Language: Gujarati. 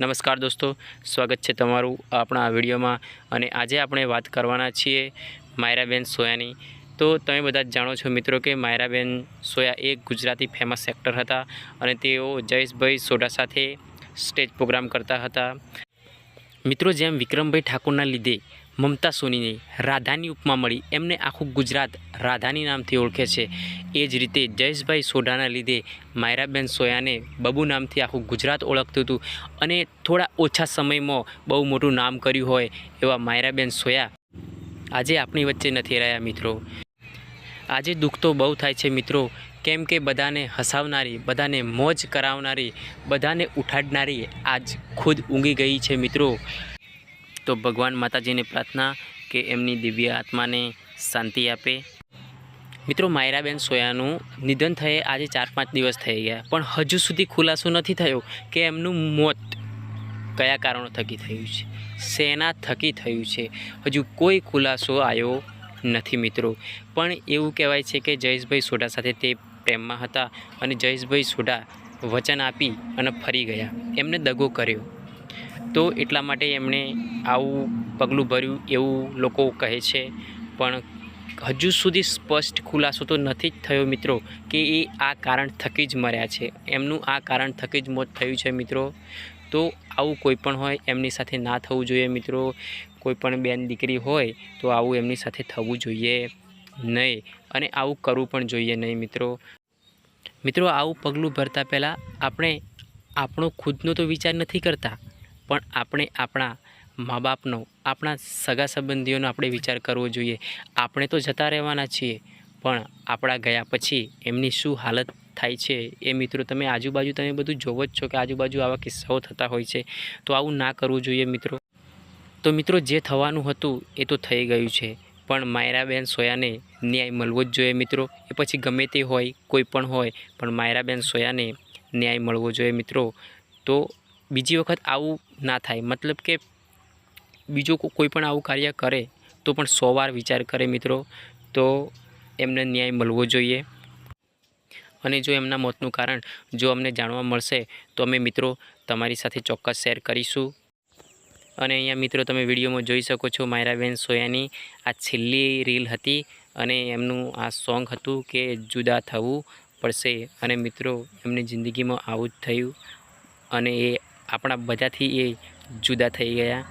નમસ્કાર દોસ્તો, સ્વાગત છે તમારું આપણા આ વિડીયોમાં। અને આજે આપણે વાત કરવાના છીએ માયરાબેન સોયાની। તો તમે બધા જ જાણો છો મિત્રો કે માયરાબેન સોયા એક ગુજરાતી ફેમસ એક્ટર હતા અને તેઓ જયેશભાઈ સોઢા સાથે સ્ટેજ પ્રોગ્રામ કરતા હતા। મિત્રો, જેમ વિક્રમભાઈ ઠાકોરના લીધે મમતા સોનીને રાધાની ઉપમા મળી, એમને આખું ગુજરાત રાધાની નામથી ઓળખે છે, એ જ રીતે જયેશભાઈ સોઢાના લીધે માયરાબેન સોયાને બબુ નામથી આખું ગુજરાત ઓળખતું હતું અને થોડા ઓછા સમયમાં બહુ મોટું નામ કર્યું હોય એવા માયરાબેન સોયા આજે આપણી વચ્ચે નથી રહ્યા મિત્રો। આજે દુઃખ તો બહુ થાય છે મિત્રો, કેમ કે બધાને હસાવનારી, બધાને મોજ કરાવનારી, બધાને ઉઠાડનારી આજ ખુદ ઊંઘી ગઈ છે મિત્રો। તો ભગવાન માતાજીને પ્રાર્થના કે એમની દિવ્ય આત્માને શાંતિ આપે। મિત્રો, માયરાબેન સોયાનું નિધન થયે આજે 4-5 દિવસ થઈ ગયા, પણ હજુ સુધી ખુલાસો નથી થયો કે એમનું મોત કયા કારણો થકી થયું છે, શેના થકી થયું છે, હજુ કોઈ ખુલાસો આવ્યો નથી મિત્રો। પણ એવું કહેવાય છે કે જયેશભાઈ સોઢા સાથે તે પ્રેમમાં હતા અને જયેશભાઈ સોઢા વચન આપી અને ફરી ગયા, એમને દગો કર્યો, તો એટલા માટે એમણે આવું પગલું ભર્યું એવું લોકો કહે છે। પણ હજુ સુધી સ્પષ્ટ ખુલાસો તો નથી જ થયો મિત્રો કે એ આ કારણ થકી જ મર્યા છે, એમનું આ કારણ થકી જ મોત થયું છે મિત્રો। તો આવું કોઈ પણ હોય એમની સાથે ના થવું જોઈએ મિત્રો। કોઈ પણ બેન દીકરી હોય તો આવું એમની સાથે થવું જોઈએ નહીં અને આવું કરવું પણ જોઈએ નહીં મિત્રો। મિત્રો, આવું પગલું ભરતા પહેલાં આપણે આપણો ખુદનો તો વિચાર નથી કરતા, પણ આપણે આપણા મા બાપનો, આપણા સગા સંબંધીઓનો આપણે વિચાર કરવો જોઈએ। આપણે તો જતા રહેવાના છીએ, પણ આપણા ગયા પછી એમની શું હાલત થાય છે એ મિત્રો તમે આજુબાજુ તમે બધું જોવો જ છો કે આજુબાજુ આવા કિસ્સાઓ થતા હોય છે, તો આવું ના કરવું જોઈએ મિત્રો। તો મિત્રો, જે થવાનું હતું એ તો થઈ ગયું છે, પણ માયરાબેન સોયાને ન્યાય મળવો જ જોઈએ મિત્રો। એ પછી ગમે તે હોય, કોઈ પણ હોય, પણ માયરાબેન સોયાને ન્યાય મળવો જોઈએ મિત્રો। તો બીજી વખત આવું ના થાય, મતલબ કે બીજો કોઈ પણ આવું કાર્ય કરે તો પણ 100 વાર વિચાર કરે મિત્રો, તો એમને ન્યાય મળવો જોઈએ। અને જો એમના મોતનું કારણ જો અમને જાણવા મળશે તો અમે મિત્રો તમારી સાથે ચોક્કસ શેર કરીશું। અને અહીંયા મિત્રો તમે વિડીયોમાં જોઈ શકો છો માયરાબેન સોયાની આ છેલ્લી રીલ હતી અને એમનું આ સોંગ હતું કે જુદા થવું પડશે। અને મિત્રો, એમની જિંદગીમાં આવું જ થયું અને એ આપણા બધાથી એ જુદા થઈ ગયા।